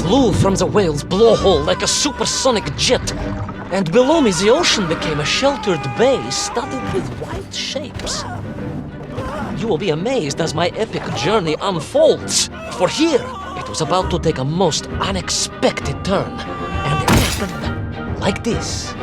flew from the whale's blowhole like a supersonic jet. And below me, the ocean became a sheltered bay studded with white shapes. You will be amazed as my epic journey unfolds. For here, it was about to take a most unexpected turn. And it happened like this.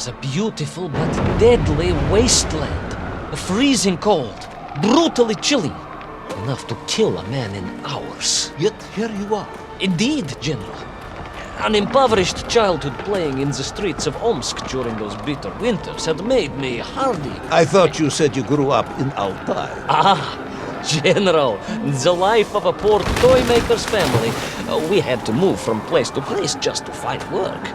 A beautiful but deadly wasteland. Freezing cold, brutally chilly, enough to kill a man in hours. Yet here you are. Indeed, General. An impoverished childhood playing in the streets of Omsk during those bitter winters had made me hardy. I thought you said you grew up in Altai. Ah, General, the life of a poor toy maker's family. We had to move from place to place just to find work.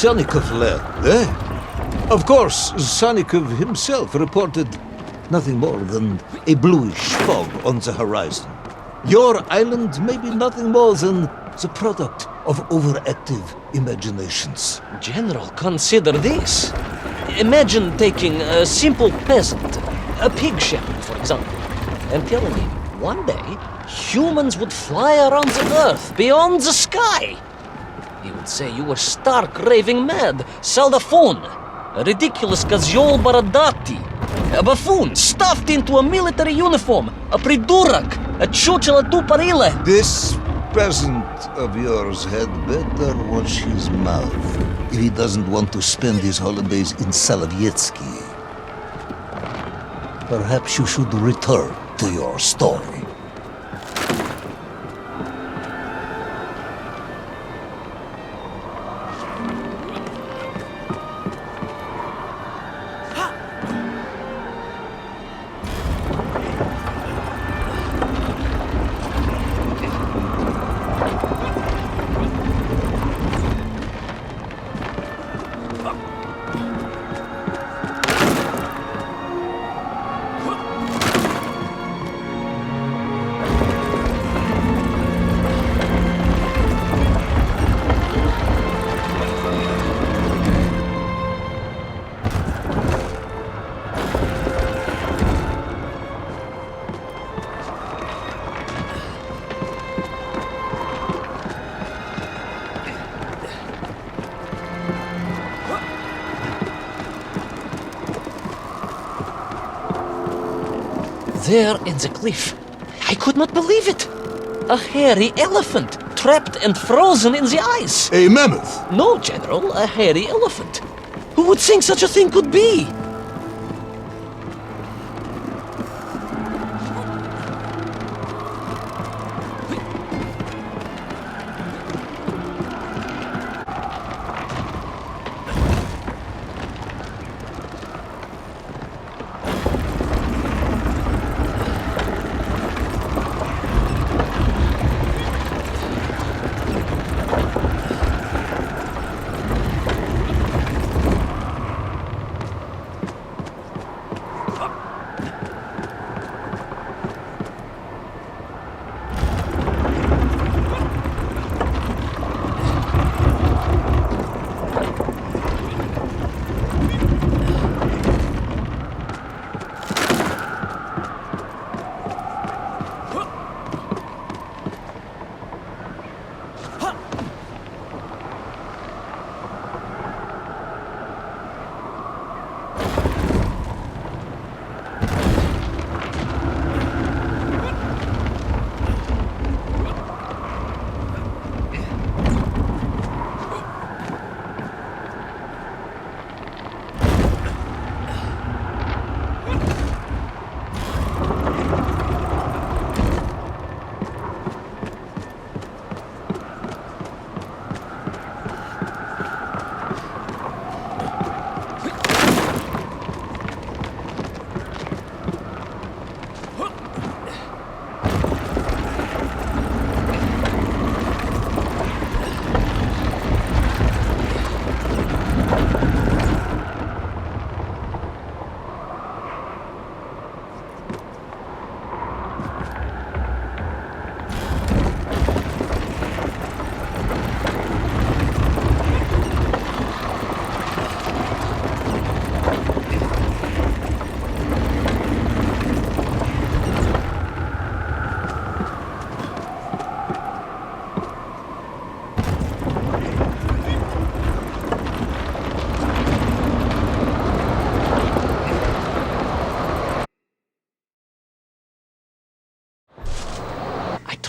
Sanikov led, eh? Of course, Sanikov himself reported nothing more than a bluish fog on the horizon. Your island may be nothing more than the product of overactive imaginations. General, consider this. Imagine taking a simple peasant, a pig shepherd, for example, and telling him one day humans would fly around the earth beyond the sky. He would say you were stark raving mad, Saldafon, a ridiculous Kozyol Baradati, a buffoon stuffed into a military uniform, a pridurak, a chuchela tuparile. This peasant of yours had better watch his mouth if he doesn't want to spend his holidays in Solovetsky. Perhaps you should return to your story. There in the cliff, I could not believe it. A hairy elephant, trapped and frozen in the ice. A mammoth! No, General, a hairy elephant. Who would think such a thing could be?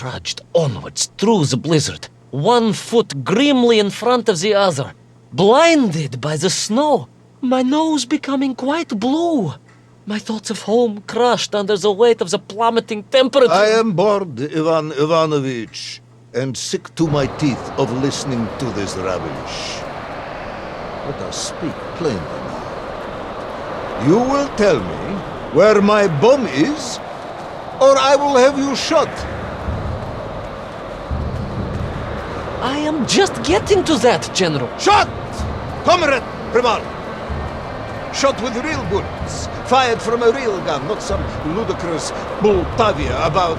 Trudged onwards through the blizzard, one foot grimly in front of the other, blinded by the snow, my nose becoming quite blue, my thoughts of home crushed under the weight of the plummeting temperature. I am bored, Ivan Ivanovich, and sick to my teeth of listening to this rubbish. Let us speak plainly now. You will tell me where my bomb is, or I will have you shot. I am just getting to that, General. Shut! Comrade Primal! Shot with real bullets, fired from a real gun, not some ludicrous Bultavia about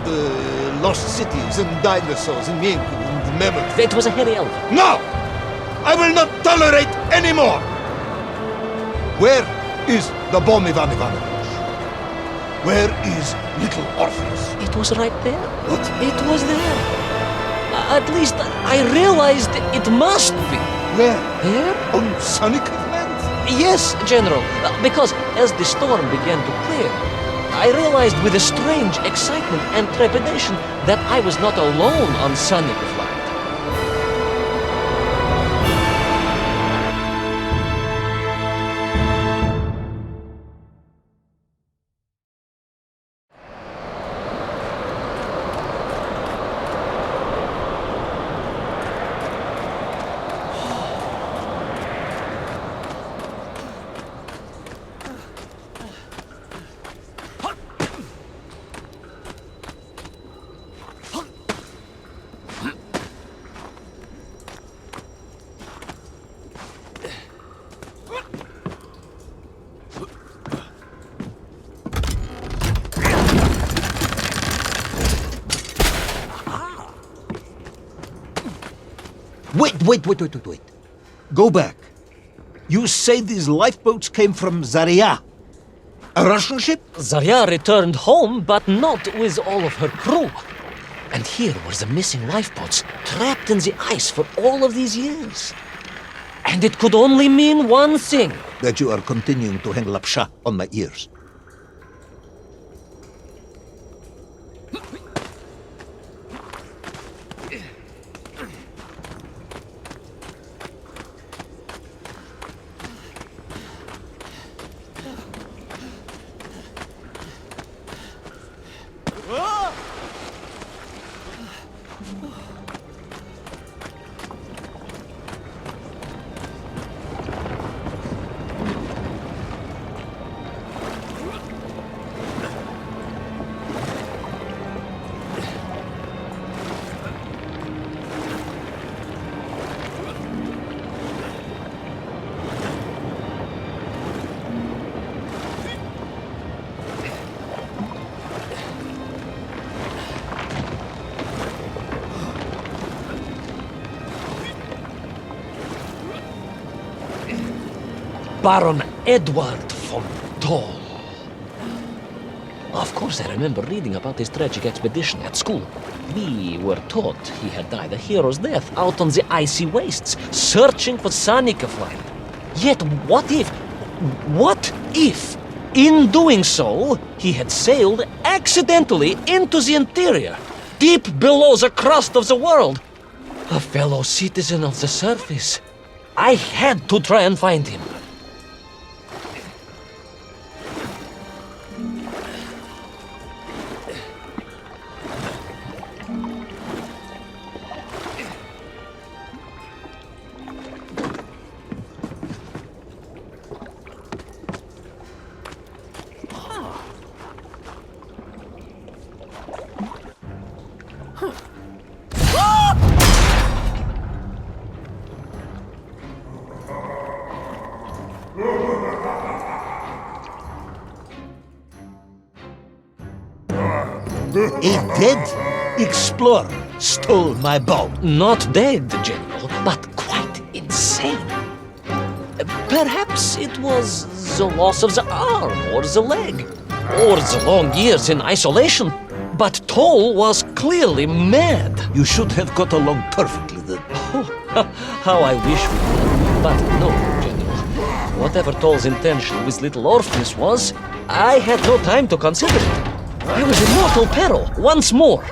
lost cities and dinosaurs and mink and mammoth. It was a hairy elf. No! I will not tolerate any more! Where is the bomb, Ivan Ivanovich? Where is Little Orpheus? It was right there. What? It was there. At least I realized it must be. Where? There? On Sonic Land? Yes, General. Because as the storm began to clear, I realized with a strange excitement and trepidation that I was not alone on Sonic Flight. Wait. Go back. You say these lifeboats came from Zarya? A Russian ship? Zarya returned home, but not with all of her crew. And here were the missing lifeboats, trapped in the ice for all of these years. And it could only mean one thing. That you are continuing to hang lapsha on my ears. Baron Edward von Toll. Of course, I remember reading about his tragic expedition at school. We were taught he had died a hero's death out on the icy wastes, searching for Sanikafline. Yet what if, in doing so, he had sailed accidentally into the interior, deep below the crust of the world? A fellow citizen of the surface. I had to try and find him. A dead explorer stole my bow. Not dead, General, but quite insane. Perhaps it was the loss of the arm or the leg, or the long years in isolation. But Toll was clearly mad. You should have got along perfectly then. Oh, how I wish we did. But no, General. Whatever Toll's intention with Little Orpheus was, I had no time to consider it. I was in mortal peril once more.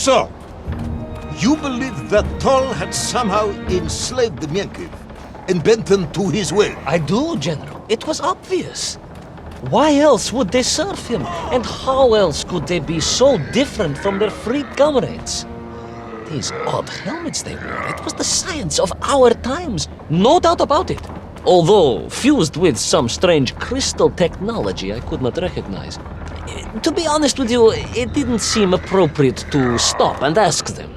So, you believe that Tol had somehow enslaved the Yenkiv and bent them to his will? I do, General. It was obvious. Why else would they serve him? And how else could they be so different from their freed comrades? These odd helmets they wore, it was the science of our times, no doubt about it. Although fused with some strange crystal technology I could not recognize. To be honest with you, it didn't seem appropriate to stop and ask them.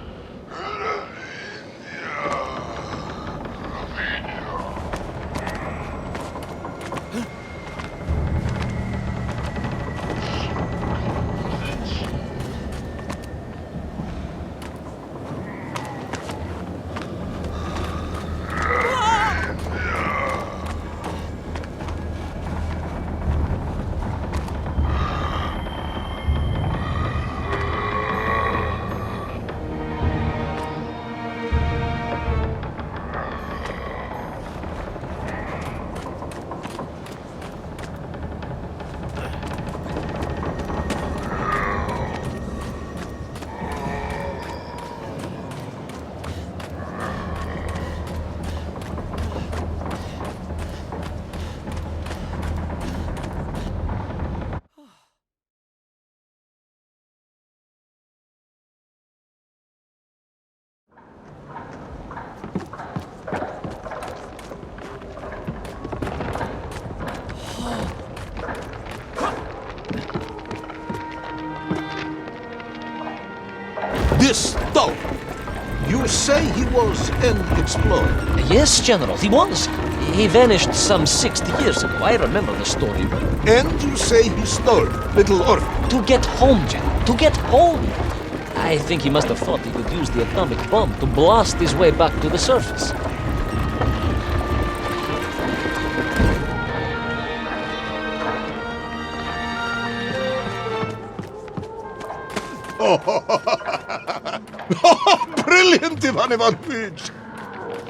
This Tol, you say he was an explorer? Yes, General, he was. He vanished some 60 years ago. I remember the story well. And you say he stole Little Orpheus? To get home, General, to get home. I think he must have thought he could use the atomic bomb to blast his way back to the surface. Brilliant, Ivan Ivanovich!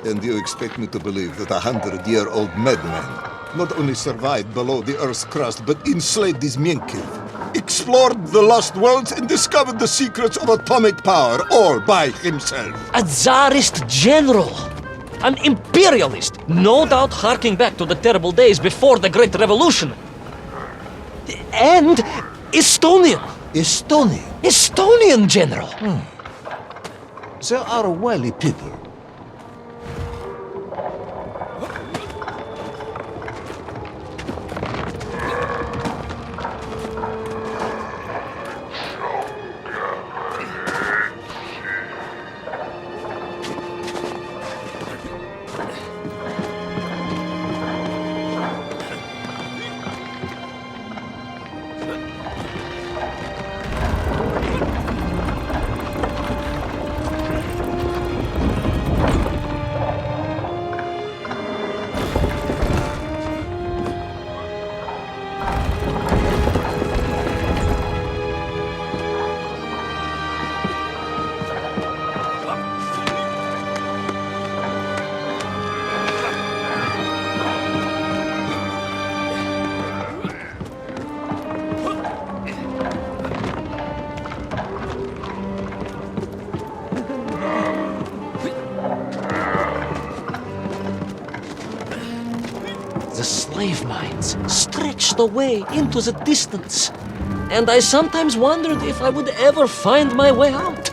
And you expect me to believe that 100-year-old madman not only survived below the Earth's crust, but enslaved these Yenkiv, explored the lost worlds, and discovered the secrets of atomic power, all by himself? A Tsarist general! An imperialist! No doubt harking back to the terrible days before the Great Revolution! And Estonian! Estonia? Estonian, General! They are wily people. The slave mines stretched away into the distance, and I sometimes wondered if I would ever find my way out.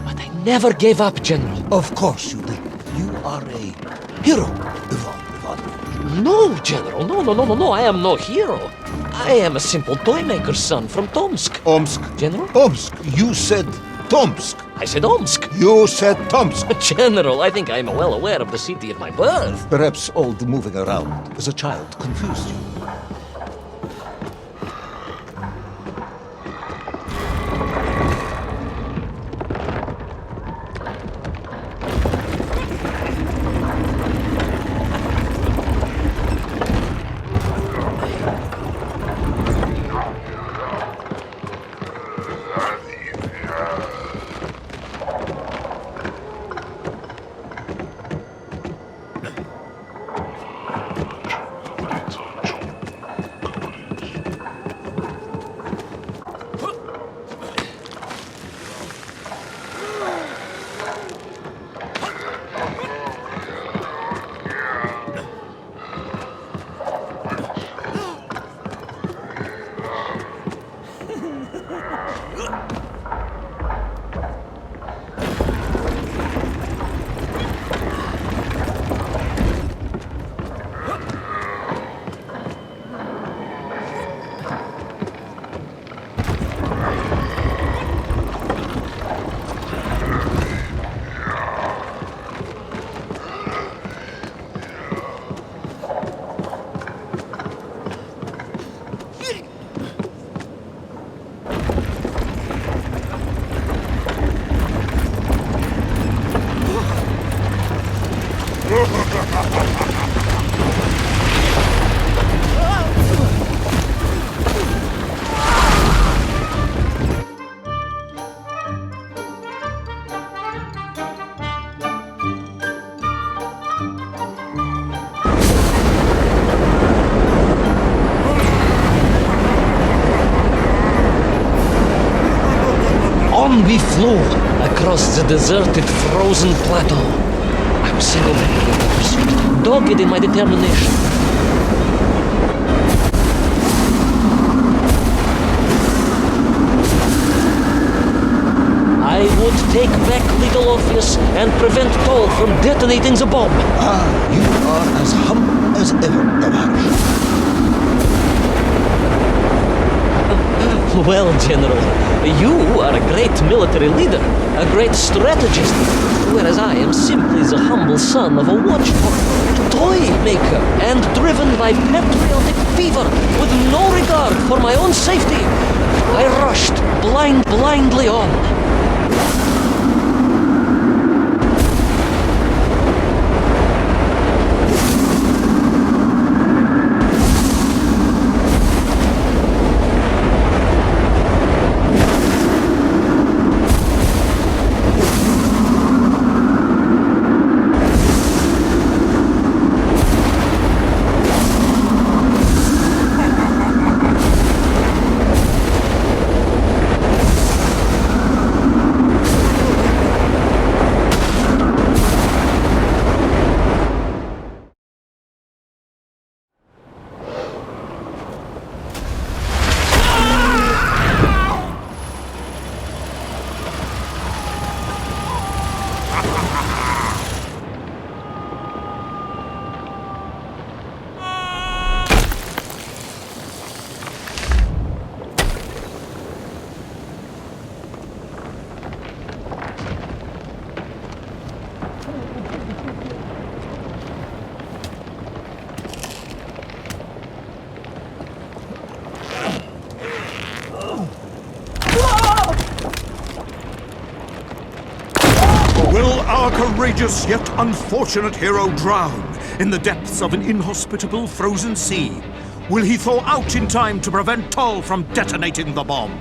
But I never gave up, General. Of course you did. You are a hero, Ivan Ivanovich. No, General, no, I am no hero. I am a simple toy maker's son from Tomsk. Omsk. General? Omsk. You said Tomsk. I said Omsk. You said Tomsk. General, I think I am well aware of the city of my birth. Perhaps all the moving around as a child confused you. On we flew across the deserted, frozen plateau. I was single-minded in my pursuit, dogged in my determination. I would take back Little Orpheus and prevent Toll from detonating the bomb. Ah, you are as humble as ever, Tovarishch. Well, General, you are a great military leader, a great strategist, whereas I am simply the humble son of a watchdog, toy maker, and driven by patriotic fever with no regard for my own safety. I rushed blindly on. Will our courageous yet unfortunate hero drown in the depths of an inhospitable frozen sea? Will he thaw out in time to prevent Toll from detonating the bomb?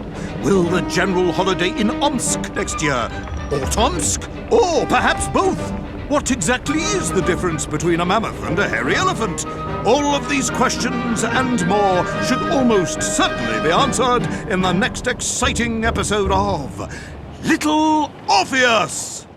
Will the general holiday in Omsk next year? Or Tomsk? Or perhaps both? What exactly is the difference between a mammoth and a hairy elephant? All of these questions and more should almost certainly be answered in the next exciting episode of Little Orpheus!